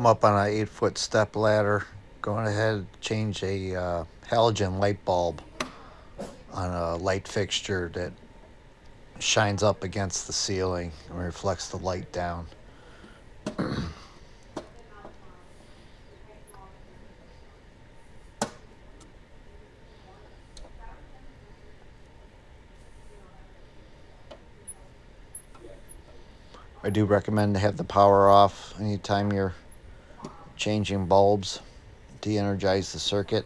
I'm up on an 8-foot step ladder, going ahead to change a halogen light bulb on a light fixture that shines up against the ceiling and reflects the light down. I do recommend to have the power off anytime you're changing bulbs, de-energize the circuit.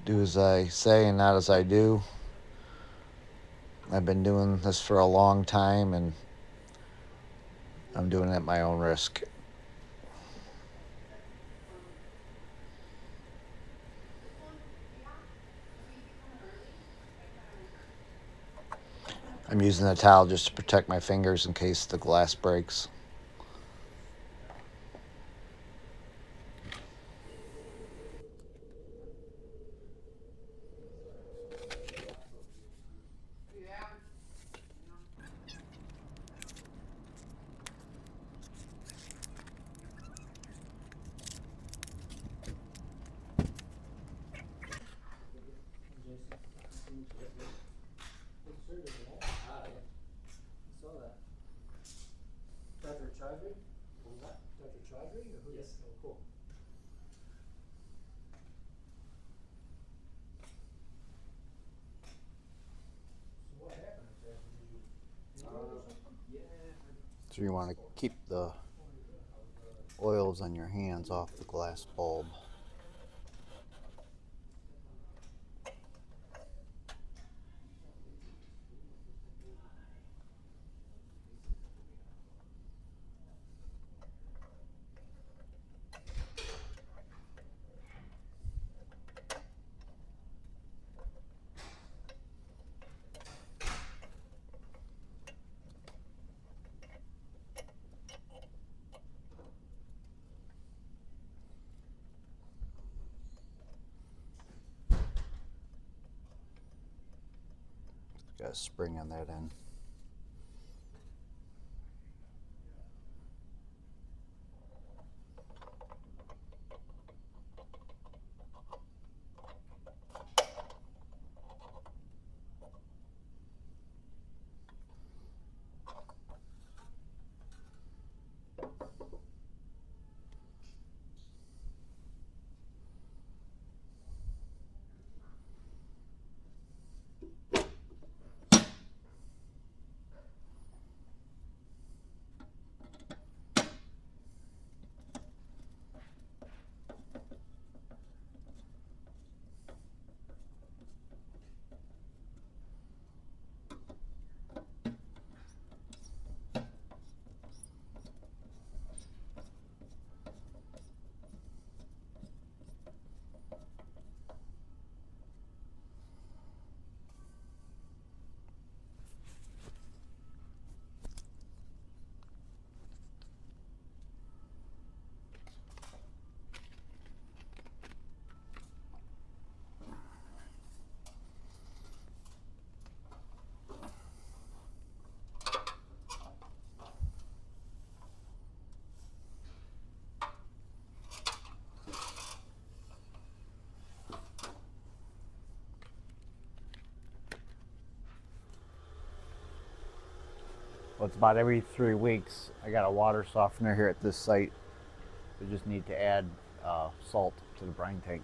Do as I say and not as I do. I've been doing this for a long time and I'm doing it at my own risk. I'm using a towel just to protect my fingers in case the glass breaks. So you want to keep the oils on your hands off the glass bulb. Got a spring on that end. Well, it's about every 3 weeks. I got a water softener here at this site. We just need to add salt to the brine tank.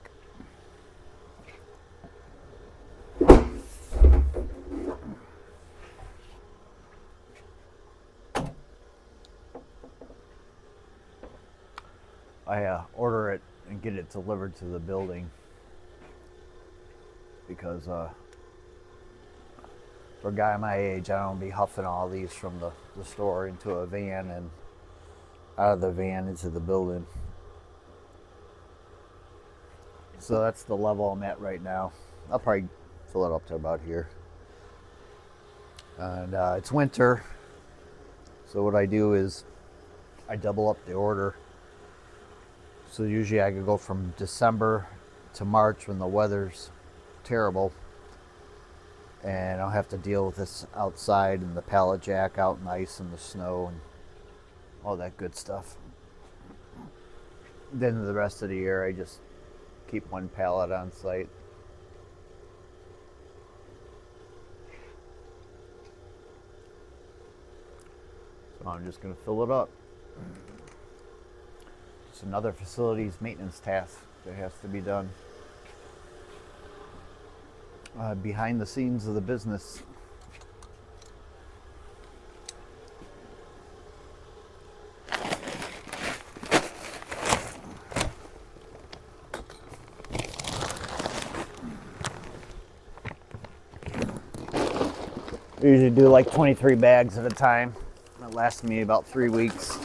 I order it and get it delivered to the building because for a guy my age, I don't be huffing all these from the store into a van and out of the van into the building. So that's the level I'm at right now. I'll probably fill it up to about here. And it's winter, so what I do is I double up the order. So usually I could go from December to March when the weather's terrible, and I'll have to deal with this outside and the pallet jack out in ice and the snow and all that good stuff. Then the rest of the year, I just keep one pallet on site. So I'm just going to fill it up. It's another facilities maintenance task that has to be done. Behind the scenes of the business. I usually do like 23 bags at a time. That lasts me about 3 weeks.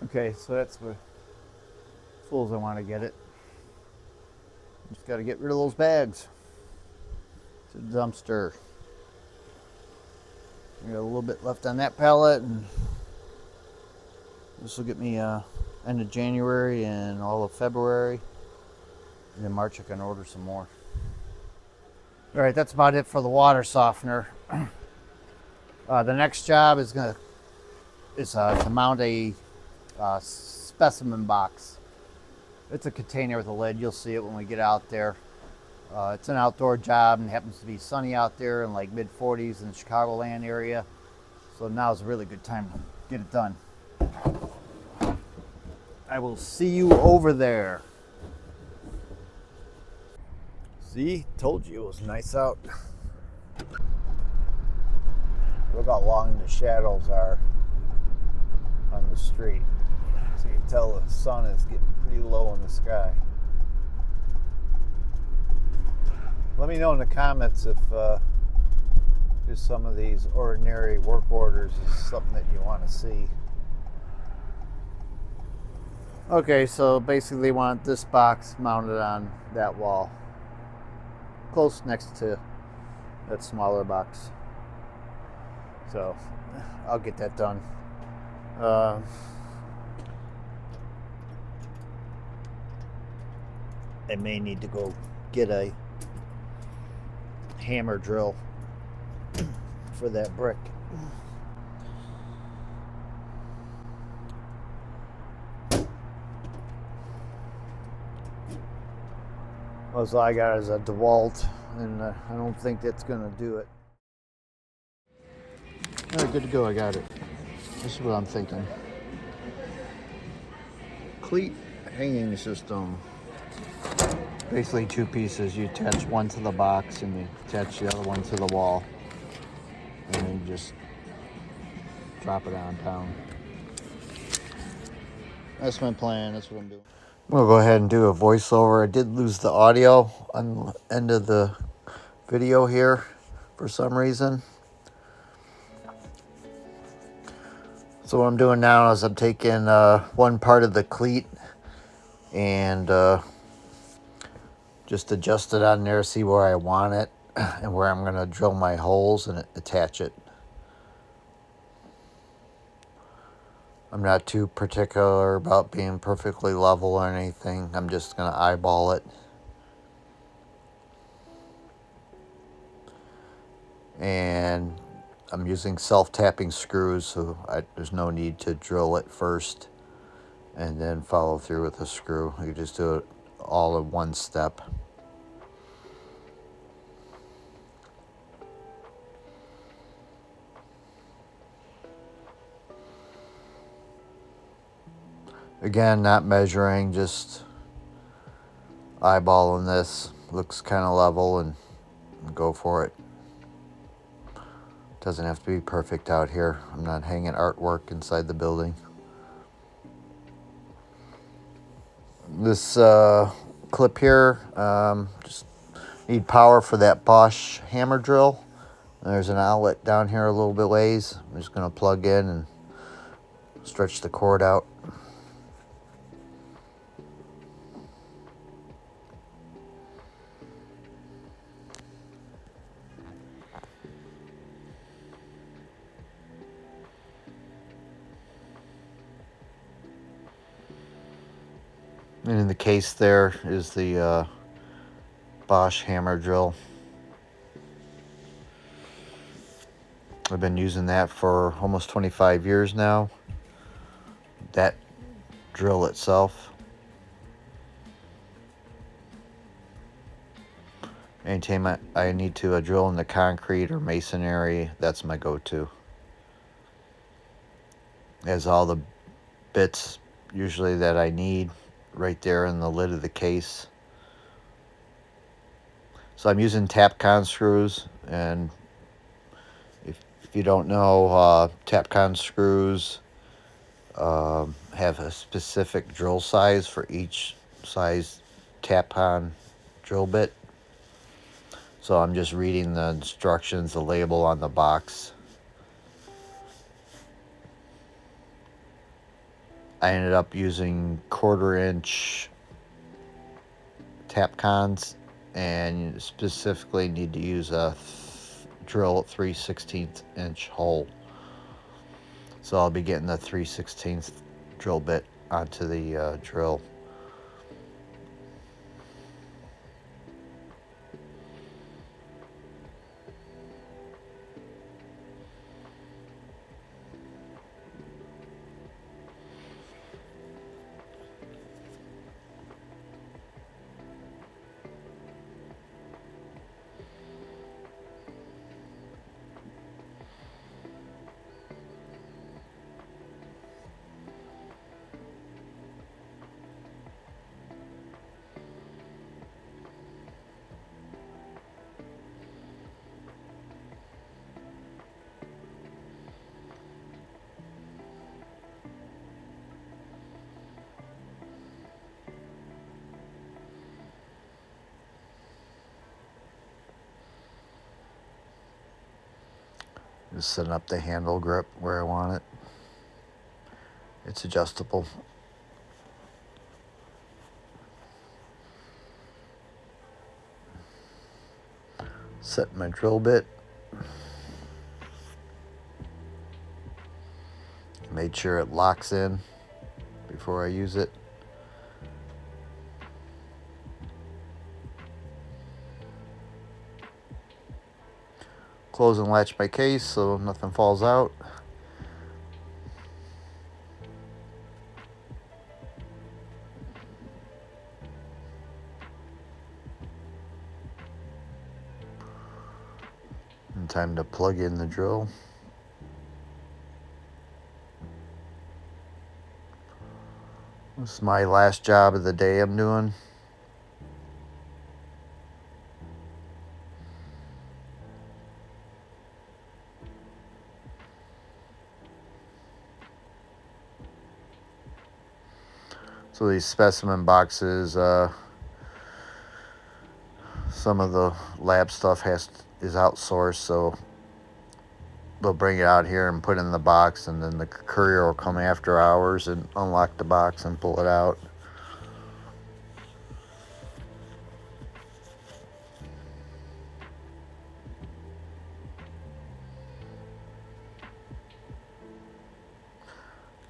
Okay, so that's as full as I want to get it. Just got to get rid of those bags. To the dumpster. I got a little bit left on that pallet, and this will get me end of January and all of February. And in March I can order some more. All right, that's about it for the water softener. The next job is to mount a specimen box. It's a container with a lid. You'll see it when we get out there. It's an outdoor job and it happens to be sunny out there in like mid 40s in the Chicagoland area. So now is a really good time to get it done. I will see you over there. See, told you it was nice out. Look how long the shadows are on the street. So you can tell the sun is getting pretty low in the sky. Let me know in the comments if just some of these ordinary work orders is something that you want to see. Okay, so basically they want this box mounted on that wall, close next to that smaller box. So I'll get that done. I may need to go get a hammer drill for that brick. Also, I got is a DeWalt, and I don't think that's gonna do it. All right, good to go. I got it. This is what I'm thinking. Cleat hanging system. Basically 2 pieces. You attach one to the box and you attach the other one to the wall. And then you just drop it on down. That's my plan. That's what I'm doing. I'm going to go ahead and do a voiceover. I did lose the audio on the end of the video here for some reason. So what I'm doing now is I'm taking one part of the cleat and just adjust it on there, see where I want it and where I'm going to drill my holes and attach it. I'm not too particular about being perfectly level or anything. I'm just going to eyeball it. And I'm using self-tapping screws, so there's no need to drill it first and then follow through with a screw. You just do it all in one step. Again, not measuring, just eyeballing this. Looks kind of level and go for it. Doesn't have to be perfect out here. I'm not hanging artwork inside the building. This clip here, just need power for that Bosch hammer drill. There's an outlet down here a little bit ways. I'm just going to plug in and stretch the cord out. And in the case there is the Bosch hammer drill. I've been using that for almost 25 years now. That drill itself. Anytime I need to drill in the concrete or masonry, that's my go-to. It has all the bits usually that I need right there in the lid of the case. So I'm using Tapcon screws, and if you don't know, Tapcon screws have a specific drill size for each size Tapcon drill bit. So I'm just reading the instructions, the label on the box. I ended up using 1/4 inch Tapcons, and you specifically need to use a drill 3/16 inch hole. So I'll be getting the 3/16 drill bit onto the drill. Just setting up the handle grip where I want it. It's adjustable. Set my drill bit. Made sure it locks in before I use it. Close and latch my case so nothing falls out. And time to plug in the drill. This is my last job of the day I'm doing. So these specimen boxes, some of the lab stuff is outsourced, so they'll bring it out here and put it in the box, and then the courier will come after hours and unlock the box and pull it out.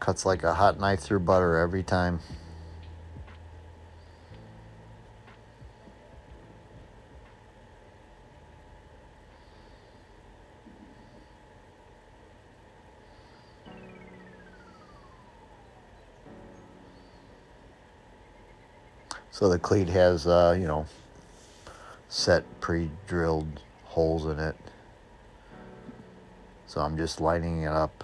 Cuts like a hot knife through butter every time. So the cleat has, you know, set pre-drilled holes in it. So I'm just lining it up.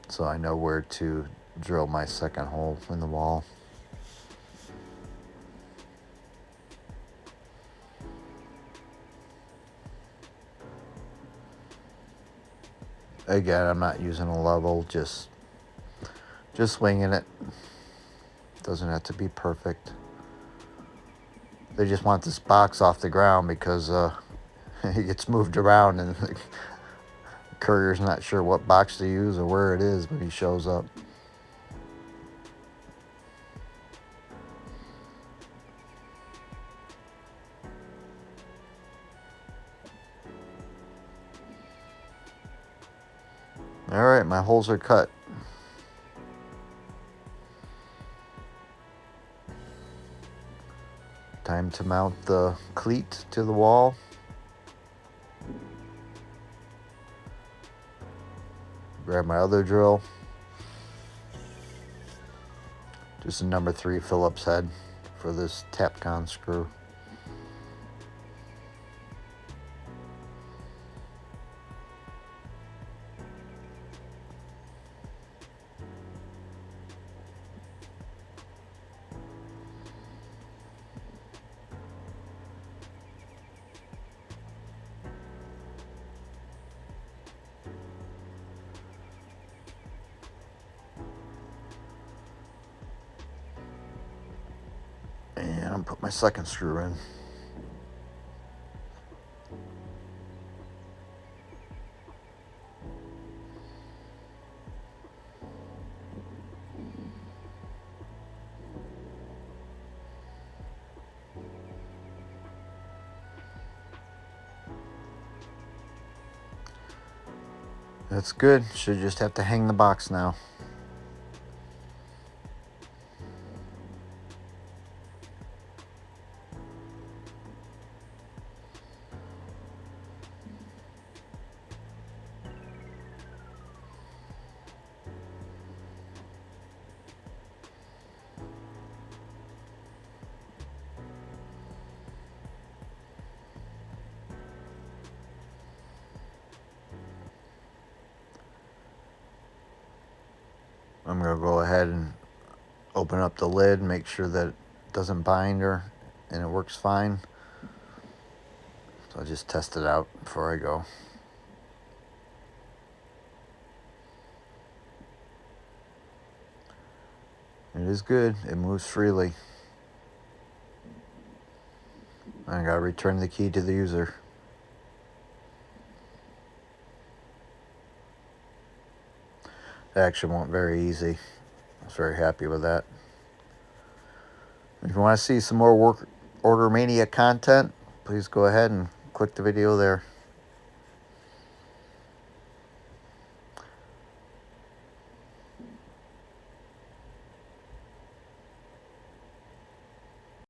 So I know where to drill my second hole in the wall. Again, I'm not using a level, just winging it. Doesn't have to be perfect. They just want this box off the ground because it gets moved around and the courier's not sure what box to use or where it is when he shows up. All right, my holes are cut. Time to mount the cleat to the wall. Grab my other drill. Just a number 3 Phillips head for this Tapcon screw. And I'm put my second screw in. That's good. Should just have to hang the box now. I'm going to go ahead and open up the lid, make sure that it doesn't bind her and it works fine. So I'll just test it out before I go. It is good. It moves freely. I got to return the key to the user. It actually went very easy. I was very happy with that. If you want to see some more Order Mania content, please go ahead and click the video there.